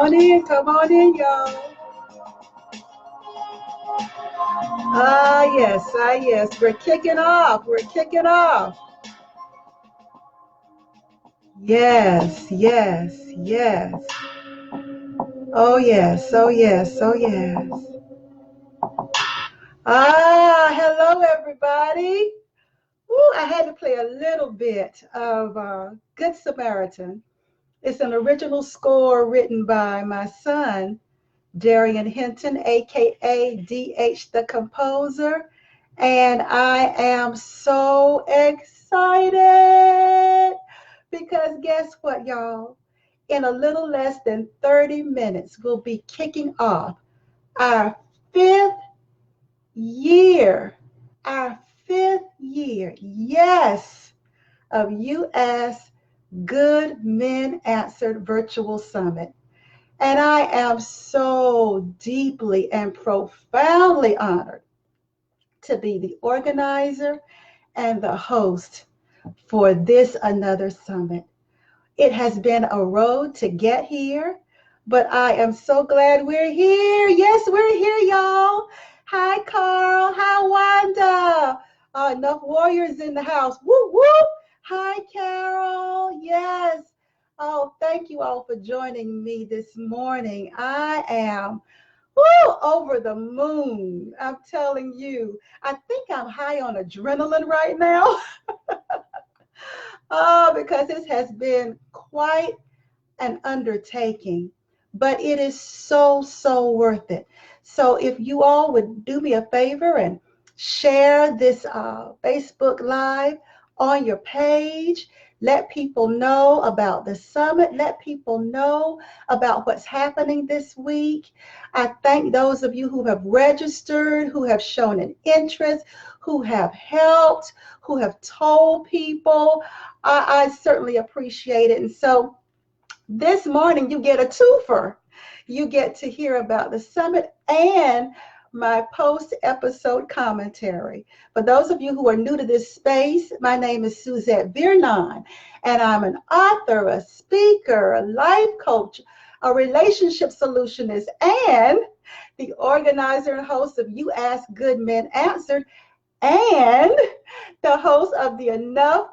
Come on in, y'all. Yes, we're kicking off. We're kicking off. Yes. Oh yes. Hello everybody. Ooh, I had to play a little bit of Good Samaritan. It's an original score written by my son, Darian Hinton, aka DH the composer. And I am so excited because guess what, y'all? In a little less than 30 minutes, we'll be kicking off our fifth year, our fifth year, yes, of U.S. Good Men Answered Virtual Summit. And I am so deeply and profoundly honored to be the organizer and the host for this another summit. It has been a road to get here, but I am so glad we're here. Yes, we're here, y'all. Hi, Carl. Hi, Wanda. Enough warriors in the house. Woo, woo. Hi, Carol. Yes. Oh, thank you all for joining me this morning. I am over the moon. I'm telling you. I think I'm high on adrenaline right now. Oh, because this has been quite an undertaking, but it is so worth it. So if you all would do me a favor and share this Facebook Live on your page, let people know about the summit, let people know about what's happening this week. I thank those of you who have registered, who have shown an interest, who have helped, who have told people. I certainly appreciate it. And so this morning you get a twofer. You get to hear about the summit and my post-episode commentary. For those of you who are new to this space, my name is Suzette Vearnon, and I'm an author, a speaker, a life coach, a relationship solutionist, and the organizer and host of You Ask Good Men Answered, and the host of the Enough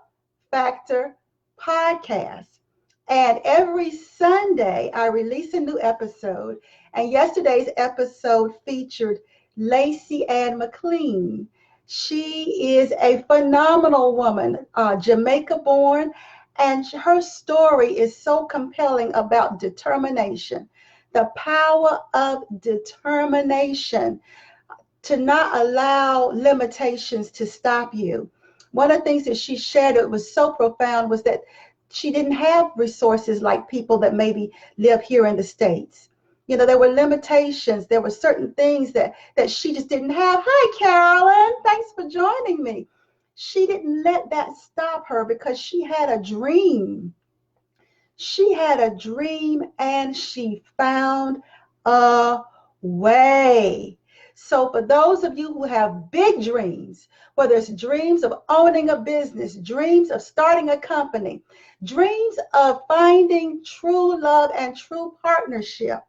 Factor podcast. And every Sunday, I release a new episode. And yesterday's episode featured Lacey Ann McLean. She is a phenomenal woman, Jamaica born, and her story is so compelling about determination, the power of determination to not allow limitations to stop you. One of the things that she shared that was so profound was that she didn't have resources like people that maybe live here in the States. You know, there were limitations. There were certain things that she just didn't have. Hi, Carolyn. Thanks for joining me. She didn't let that stop her because she had a dream. She had a dream and she found a way. So for those of you who have big dreams, whether it's dreams of owning a business, dreams of starting a company, dreams of finding true love and true partnership,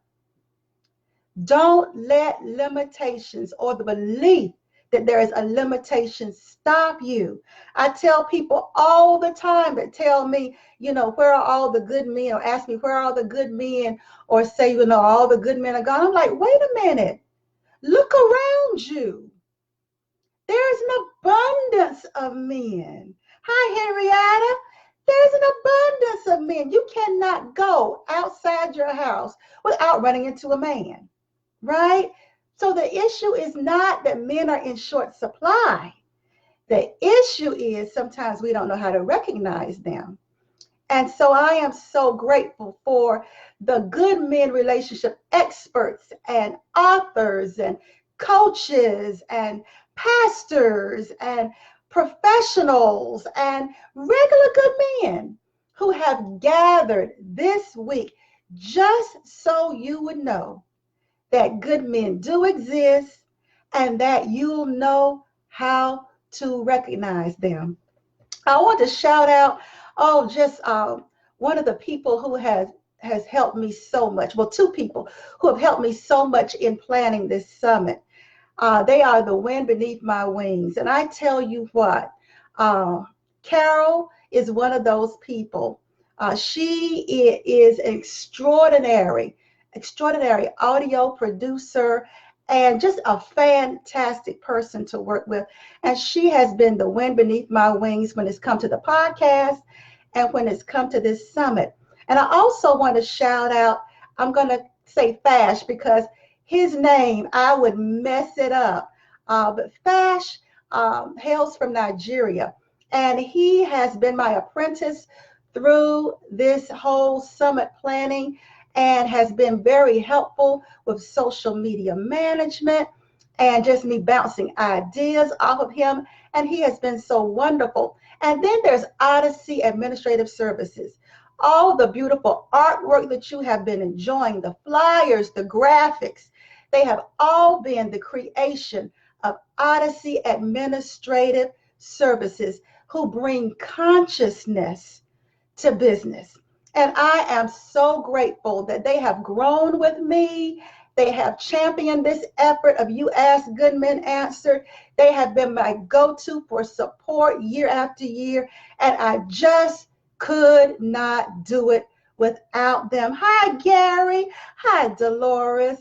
don't let limitations or the belief that there is a limitation stop you. I tell people all the time that tell me, you know, where are all the good men, or ask me where are all the good men, or say, you know, all the good men are gone. I'm like, wait a minute. Look around you. There's an abundance of men. Hi, Henrietta. There's an abundance of men. You cannot go outside your house without running into a man, right? So the issue is not that men are in short supply. The issue is sometimes we don't know how to recognize them. And so I am so grateful for the good men relationship experts and authors and coaches and pastors and professionals and regular good men who have gathered this week just so you would know that good men do exist and that you'll know how to recognize them. I want to shout out, just one of the people who has has helped me so much. Well, two people who have helped me so much in planning this summit. They are the wind beneath my wings. And I tell you what, Carol is one of those people. She is an extraordinary audio producer and just a fantastic person to work with. And she has been the wind beneath my wings when it's come to the podcast and when it's come to this summit. And I also want to shout out, I'm going to say Fash because his name, I would mess it up. But Fash hails from Nigeria, and he has been my apprentice through this whole summit planning and has been very helpful with social media management and just me bouncing ideas off of him. And he has been so wonderful. And then there's Odyssey Administrative Services. All the beautiful artwork that you have been enjoying, the flyers, the graphics, they have all been the creation of Odyssey Administrative Services, who bring consciousness to business. And I am so grateful that they have grown with me. They have championed this effort of You Ask, Good Men Answered. They have been my go-to for support year after year. And I just could not do it without them. Hi, Gary. Hi, Dolores.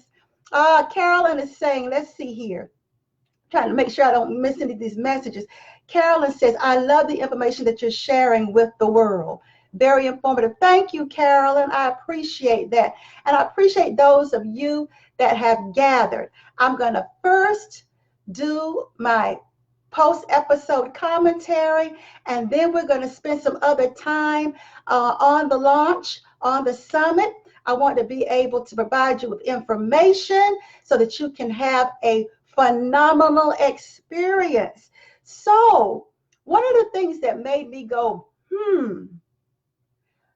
Carolyn is saying, let's see here. Trying to make sure I don't miss any of these messages. Carolyn says, I love the information that you're sharing with the world. Very informative. Thank you, Carolyn. I appreciate that. And I appreciate those of you that have gathered. I'm going to first do my post-episode commentary, and then we're going to spend some other time on the launch, on the summit. I want to be able to provide you with information so that you can have a phenomenal experience. So one of the things that made me go,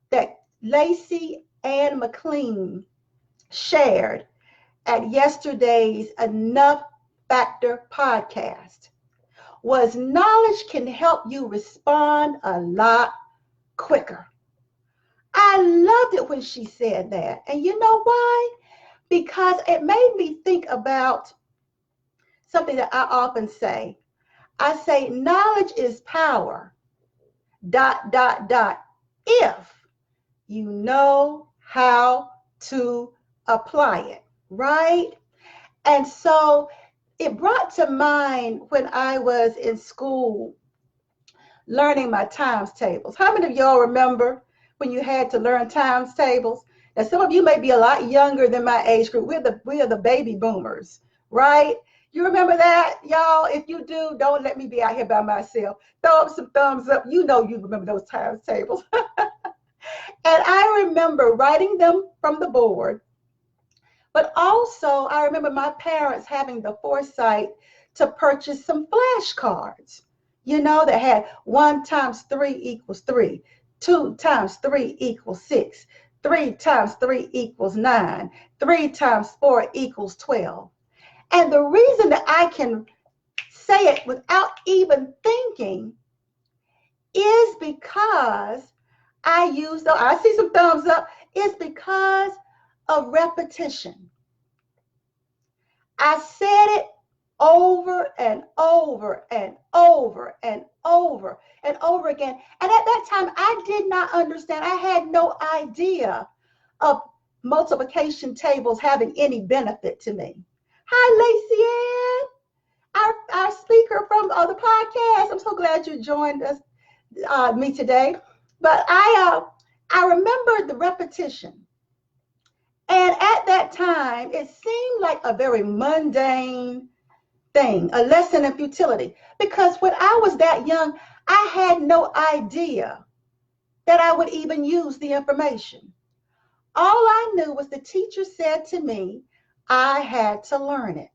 that Lacey Ann McLean shared at yesterday's Enough Factor podcast was knowledge can help you respond a lot quicker. I loved it when she said that. And you know why? Because it made me think about something that I often say. I say knowledge is power, ... if you know how to apply it, right? And so it brought to mind when I was in school learning my times tables. How many of y'all remember when you had to learn times tables? Now, some of you may be a lot younger than my age group. We are the baby boomers, right? You remember that, y'all? If you do, don't let me be out here by myself. Throw up some thumbs up. You know you remember those times tables. And I remember writing them from the board. But also, I remember my parents having the foresight to purchase some flashcards, that had 1 times 3 equals 3, 2 times 3 equals 6, 3 times 3 equals 9, 3 times 4 equals 12. And the reason that I can say it without even thinking is because I see some thumbs up, is because of repetition. I said it over and over and over and over and over again. And at that time, I did not understand. I had no idea of multiplication tables having any benefit to me. Hi, Lacey Ann, our speaker from the podcast. I'm so glad you joined us, me today. But I remember the repetition. And at that time, it seemed like a very mundane thing, a lesson in futility. Because when I was that young, I had no idea that I would even use the information. All I knew was the teacher said to me, I had to learn it,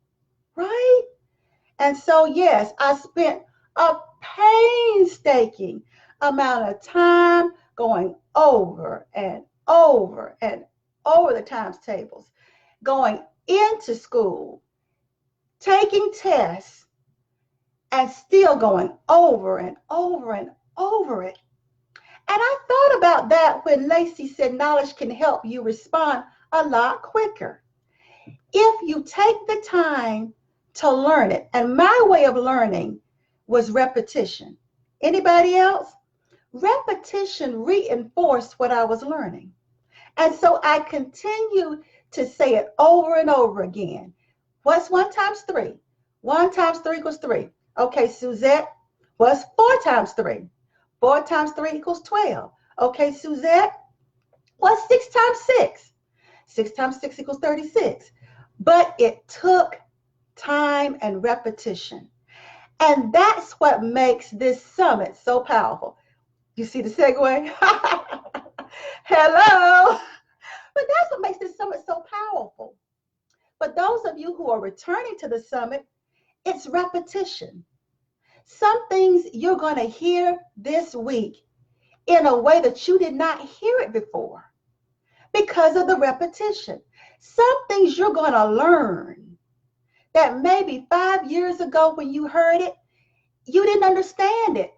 right? And so, yes, I spent a painstaking amount of time going over and over and over the times tables, going into school, taking tests, and still going over and over and over it. And I thought about that when Lacey said knowledge can help you respond a lot quicker. If you take the time to learn it, and my way of learning was repetition. Anybody else? Repetition reinforced what I was learning. And so I continue to say it over and over again. What's 1 times 3? 1 times 3 equals 3. Okay, Suzette, what's 4 times 3? 4 times 3 equals 12. Okay, Suzette, what's 6 times 6? 6 times 6 equals 36. But it took time and repetition. And that's what makes this summit so powerful. You see the segue? Hello. But that's what makes this summit so powerful. But those of you who are returning to the summit, it's repetition. Some things you're going to hear this week in a way that you did not hear it before because of the repetition. Some things you're going to learn that maybe 5 years ago when you heard it, you didn't understand it.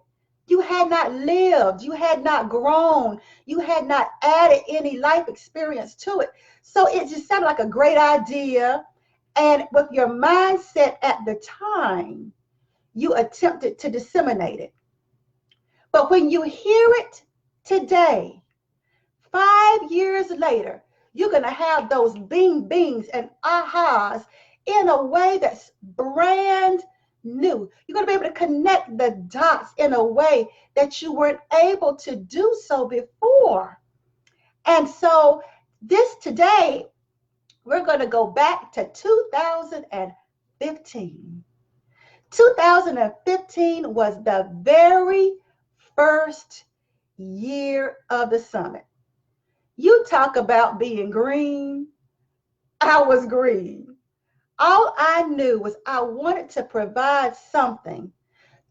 You had not lived, you had not grown, you had not added any life experience to it. So it just sounded like a great idea. And with your mindset at the time, you attempted to disseminate it. But when you hear it today, 5 years later, you're going to have those bing bings and ahas in a way that's brand new. You're going to be able to connect the dots in a way that you weren't able to do so before. And so today, we're going to go back to 2015. 2015 was the very first year of the summit. You talk about being green. I was green. All I knew was I wanted to provide something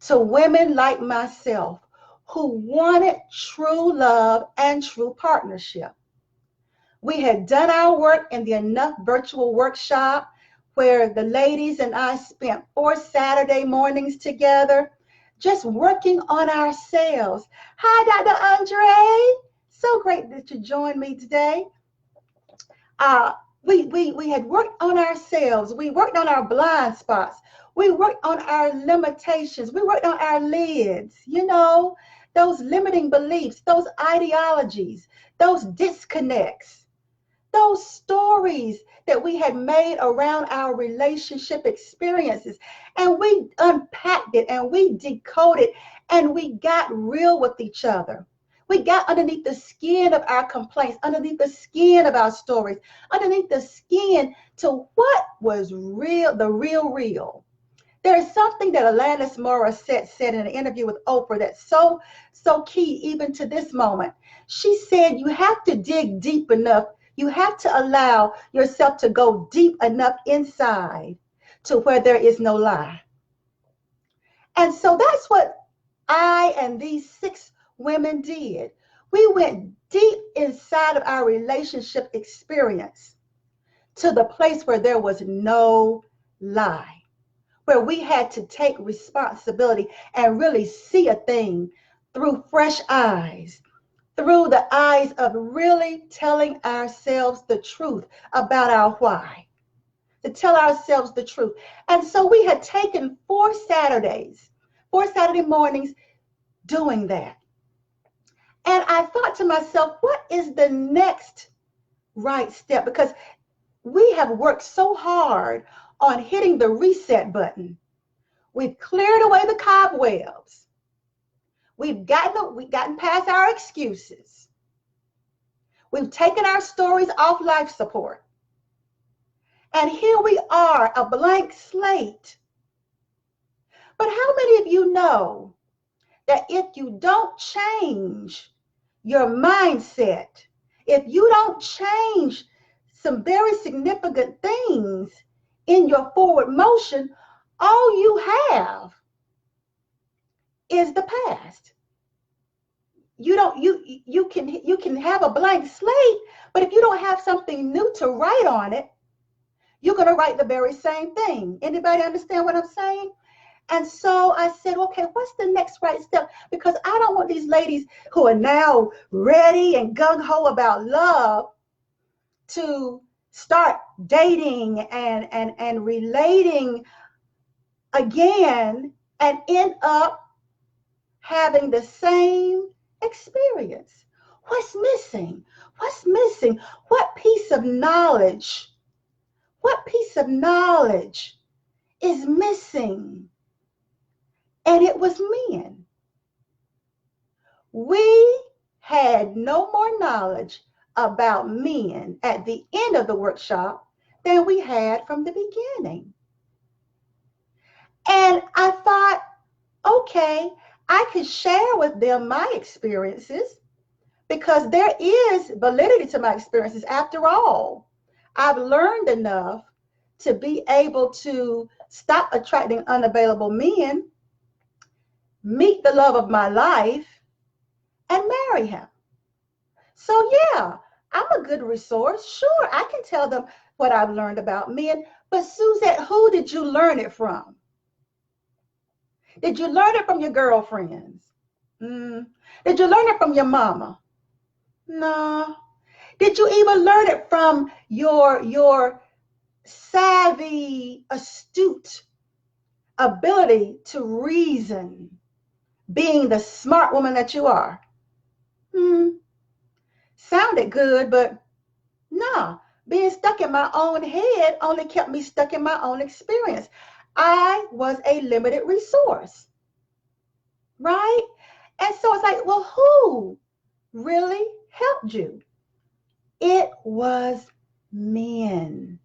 to women like myself who wanted true love and true partnership. We had done our work in the Enough virtual workshop where the ladies and I spent 4 Saturday mornings together just working on ourselves. Hi, Dr. Andre. So great that you joined me today. We had worked on ourselves. We worked on our blind spots. We worked on our limitations. We worked on our lids, those limiting beliefs, those ideologies, those disconnects, those stories that we had made around our relationship experiences. And we unpacked it and we decoded and we got real with each other. We got underneath the skin of our complaints, underneath the skin of our stories, underneath the skin to what was real, the real. There is something that Alanis Morissette said in an interview with Oprah that's so key even to this moment. She said, you have to dig deep enough. You have to allow yourself to go deep enough inside to where there is no lie. And so that's what I and these 6 women did. We went deep inside of our relationship experience to the place where there was no lie, where we had to take responsibility and really see a thing through fresh eyes, through the eyes of really telling ourselves the truth about our why, to tell ourselves the truth. And so we had taken 4 Saturday mornings doing that. And I thought to myself, what is the next right step? Because we have worked so hard on hitting the reset button. We've cleared away the cobwebs. We've gotten past our excuses. We've taken our stories off life support. And here we are, a blank slate. But how many of you know that if you don't change your mindset, if you don't change some very significant things in your forward motion, all you have is the past. You can have a blank slate, but if you don't have something new to write on it, you're going to write the very same thing. Anybody understand what I'm saying? And so I said, okay, what's the next right step? Because I don't want these ladies who are now ready and gung-ho about love to start dating and relating again and end up having the same experience. What's missing? What's missing? What piece of knowledge? What piece of knowledge is missing? And it was men. We had no more knowledge about men at the end of the workshop than we had from the beginning. And I thought, okay, I could share with them my experiences because there is validity to my experiences. After all, I've learned enough to be able to stop attracting unavailable men, meet the love of my life, and marry him. So yeah, I'm a good resource. Sure, I can tell them what I've learned about men. But Suzette, who did you learn it from? Did you learn it from your girlfriends? Did you learn it from your mama? No. Did you even learn it from your savvy, astute ability to reason, being the smart woman that you are? Sounded good, but no. Being stuck in my own head only kept me stuck in my own experience. I was a limited resource, right? And so it's like, well, who really helped you? It was men.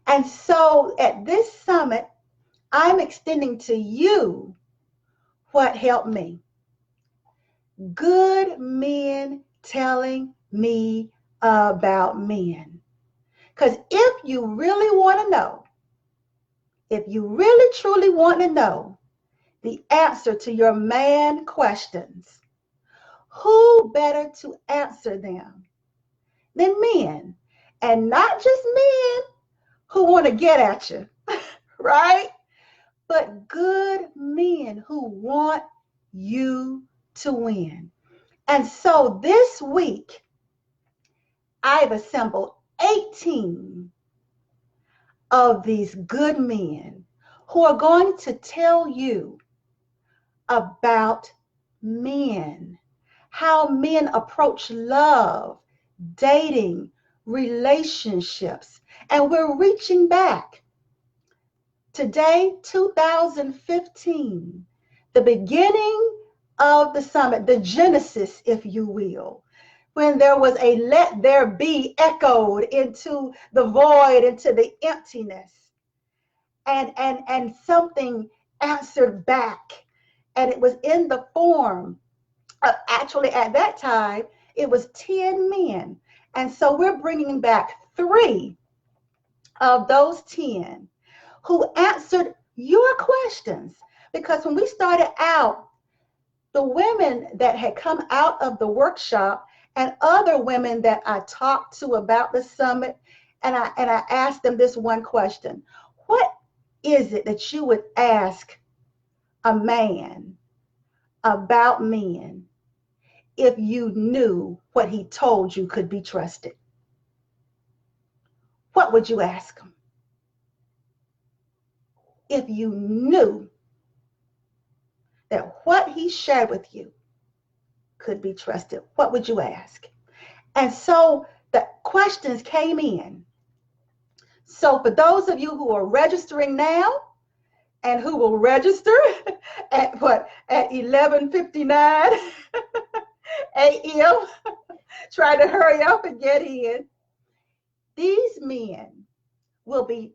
And so at this summit, I'm extending to you what helped me. Good men telling me about men. Because if you really want to know, if you really truly want to know the answer to your man questions, who better to answer them than men? And not just men who want to get at you, right? But good men who want you to win. And so this week, I've assembled 18 of these good men who are going to tell you about men, how men approach love, dating, relationships. And we're reaching back. Today, 2015, the beginning of the summit, the genesis, if you will, when there was a let there be echoed into the void, into the emptiness, and something answered back. And it was in the form of, actually at that time, it was 10 men. And so we're bringing back 3 of those 10 who answered your questions. Because when we started out, the women that had come out of the workshop and other women that I talked to about the summit, and I asked them this one question: what is it that you would ask a man about men if you knew what he told you could be trusted? What would you ask him? If you knew that what he shared with you could be trusted, what would you ask? And so the questions came in. So for those of you who are registering now and who will register at 11:59 a.m., try to hurry up and get in. These men will be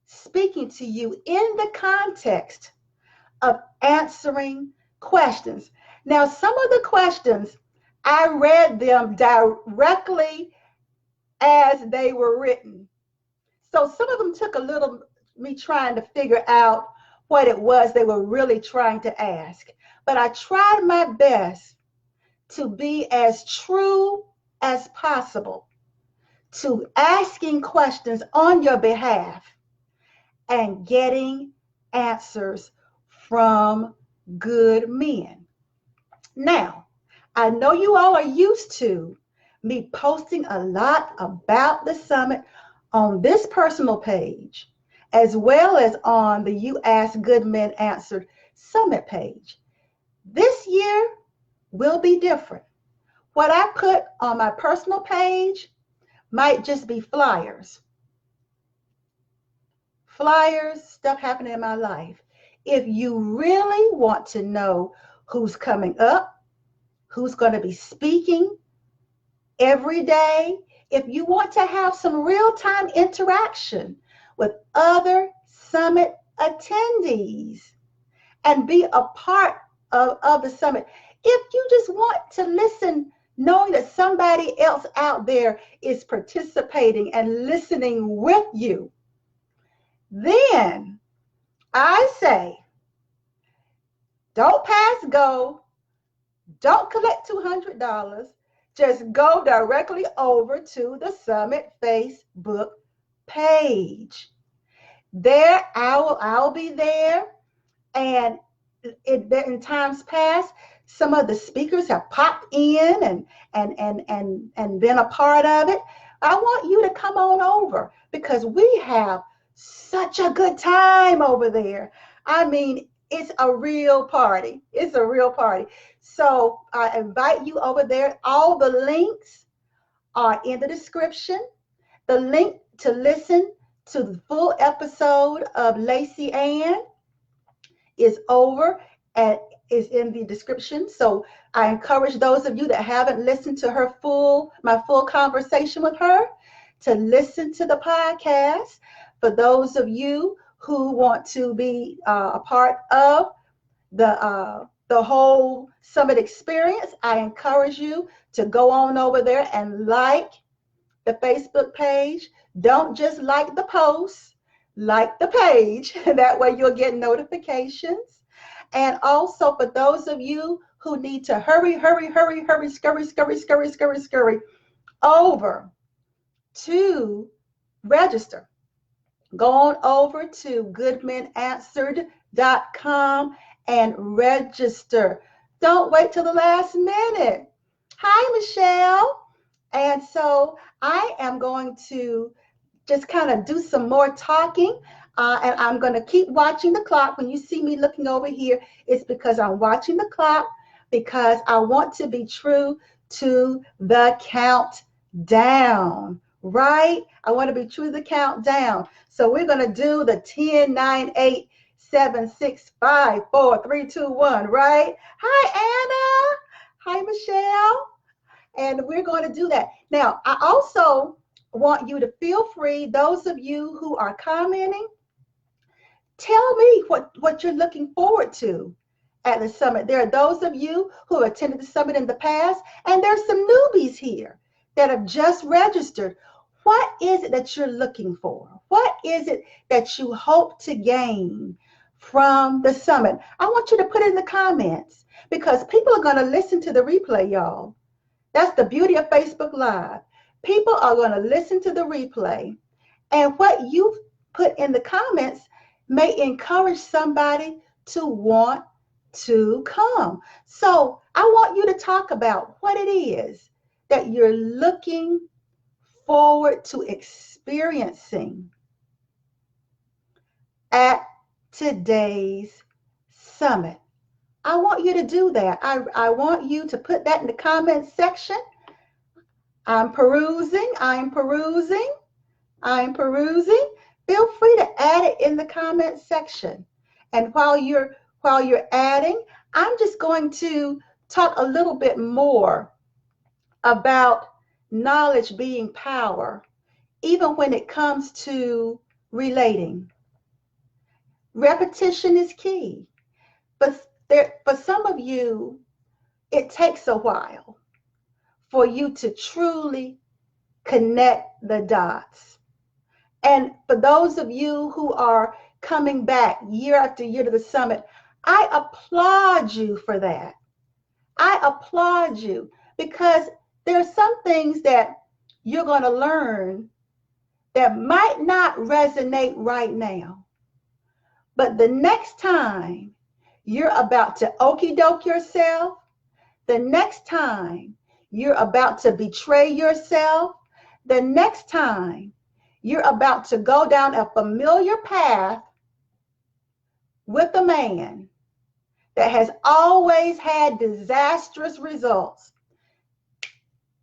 speaking to you in the context of answering questions. Now, some of the questions, I read them directly as they were written. So some of them took a little me trying to figure out what it was they were really trying to ask. But I tried my best to be as true as possible to asking questions on your behalf and getting answers from good men. Now, I know you all are used to me posting a lot about the summit on this personal page, as well as on the You Ask Good Men Answered Summit page. This year will be different. What I put on my personal page might just be flyers. Flyers, stuff happening in my life. If you really want to know who's coming up, who's going to be speaking every day, if you want to have some real-time interaction with other summit attendees and be a part of the summit, if you just want to listen, knowing that somebody else out there is participating and listening with you, then I say, don't pass go, don't collect $200, just go directly over to the Summit Facebook page. There, I'll be there, and in times past, some of the speakers have popped in and been a part of it. I want you to come on over because we have such a good time over there. I mean, it's a real party. It's a real party. So I invite you over there. All the links are in the description. The link to listen to the full episode of Lacey Ann is is in the description. So I encourage those of you that haven't listened to my full conversation with her to listen to the podcast. For those of you who want to be a part of the whole summit experience, I encourage you to go on over there and like the Facebook page. Don't just like the post, like the page. That way you'll get notifications. And also for those of you who need to hurry, scurry over to register. Go on over to goodmenanswered.com and register. Don't wait till the last minute. Hi, Michelle. And so I am going to just kind of do some more talking. And I'm going to keep watching the clock. When you see me looking over here, it's because I'm watching the clock because I want to be true to the countdown, right? I want to be true to the countdown. So we're going to do the 10, 9, 8, 7, 6, 5, 4, 3, 2, 1, right? Hi, Anna. Hi, Michelle. And we're going to do that. Now, I also want you to feel free, those of you who are commenting, tell me what you're looking forward to at the summit. There are those of you who have attended the summit in the past, and there's some newbies here that have just registered. What is it that you're looking for? What is it that you hope to gain from the summit? I want you to put it in the comments because people are going to listen to the replay, y'all. That's the beauty of Facebook Live. People are going to listen to the replay, and what you put in the comments may encourage somebody to want to come. So I want you to talk about what it is that you're looking forward to experiencing at today's summit. I want you to do that. I want you to put that in the comments section. I'm perusing. Feel free to add it in the comments section. And while you're adding, I'm just going to talk a little bit more about knowledge being power, even when it comes to relating. Repetition is key. But for some of you, it takes a while for you to truly connect the dots. And for those of you who are coming back year after year to the summit, I applaud you for that. I applaud you because there are some things that you're going to learn that might not resonate right now. But the next time you're about to okey doke yourself, the next time you're about to betray yourself, the next time you're about to go down a familiar path with a man that has always had disastrous results,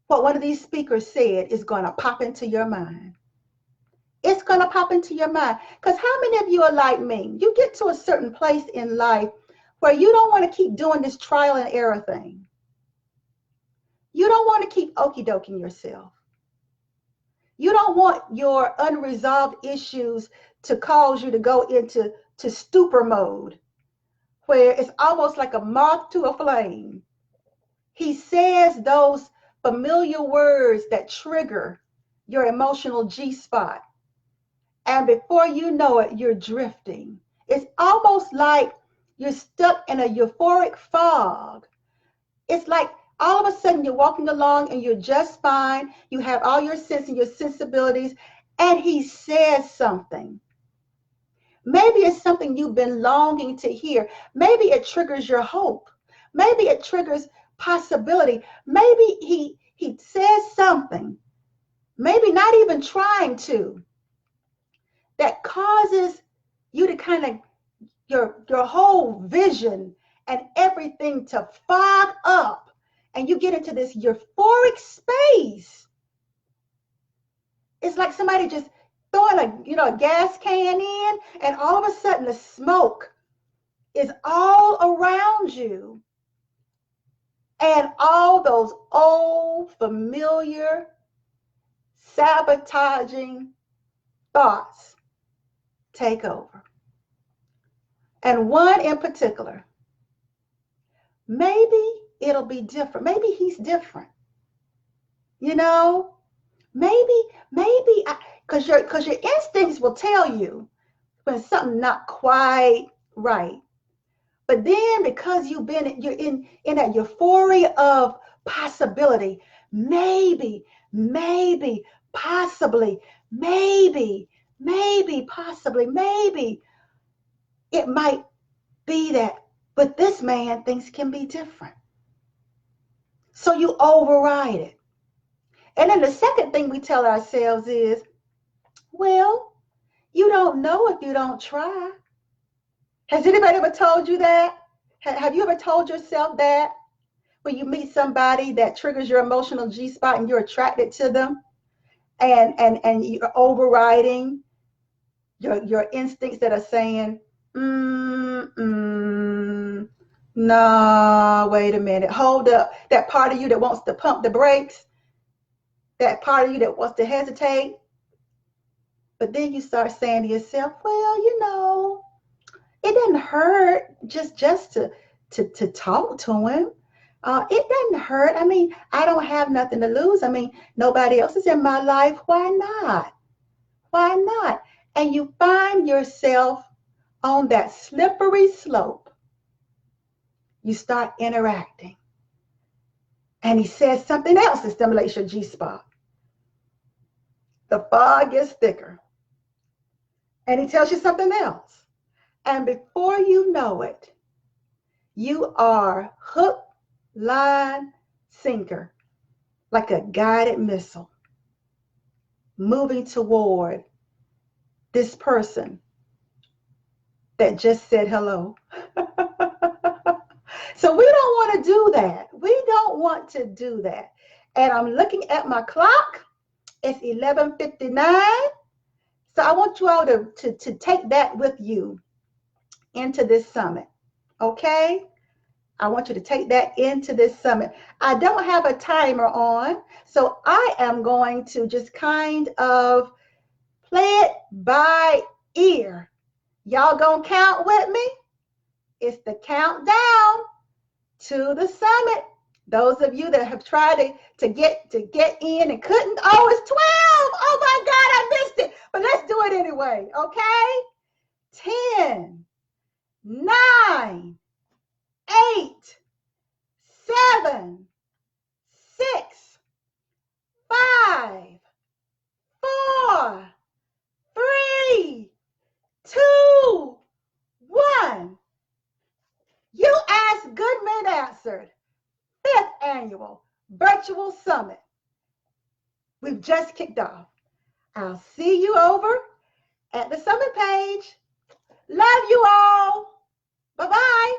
what one of these speakers said is going to pop into your mind. It's going to pop into your mind. Because how many of you are like me? You get to a certain place in life where you don't want to keep doing this trial and error thing. You don't want to keep okey doking yourself. You don't want your unresolved issues to cause you to go into stupor mode, where it's almost like a moth to a flame. He says those familiar words that trigger your emotional G-spot. And before you know it, you're drifting. It's almost like you're stuck in a euphoric fog. It's like all of a sudden you're walking along and you're just fine. You have all your sense and your sensibilities, and he says something. Maybe it's something you've been longing to hear. Maybe it triggers your hope. Maybe it triggers possibility. Maybe he says something, maybe not even trying to, that causes you to kind of, your whole vision and everything to fog up, and you get into this euphoric space. It's like somebody just throwing a gas can in, and all of a sudden the smoke is all around you, and all those old familiar sabotaging thoughts take over. And one in particular, maybe it'll be different. Maybe he's different. Maybe, because your instincts will tell you when something's not quite right. But then because you're in that euphoria of possibility, maybe, possibly, maybe, possibly, maybe, it might be that, but this man things can be different. So you override it. And then the second thing we tell ourselves is, well, you don't know if you don't try. Has anybody ever told you that? Have you ever told yourself that? When you meet somebody that triggers your emotional G-spot and you're attracted to them, and you're overriding your instincts that are saying, no, wait a minute, hold up. That part of you that wants to pump the brakes, that part of you that wants to hesitate. But then you start saying to yourself, well, it doesn't hurt just to talk to him. It doesn't hurt. I mean, I don't have nothing to lose. I mean, nobody else is in my life. Why not? Why not? And you find yourself on that slippery slope. You start interacting. And he says something else that stimulates your G-spot. The fog gets thicker. And he tells you something else. And before you know it, you are hook, line, sinker, like a guided missile, moving toward this person that just said hello. So we don't want to do that. We don't want to do that. And I'm looking at my clock. It's 11:59. So I want you all to take that with you into this summit. Okay? I want you to take that into this summit. I don't have a timer on, so I am going to just kind of play it by ear. Y'all gonna count with me? It's the countdown to the summit. Those of you that have tried to get in and couldn't, oh, it's 12. Oh my God, I missed it. But let's do it anyway, okay? 10, 9, 8, 7, 6, 5, 4, 3, 2, 1. sponsored 5th annual virtual summit. We've just kicked off. I'll see you over at the summit page. Love you all. Bye-bye.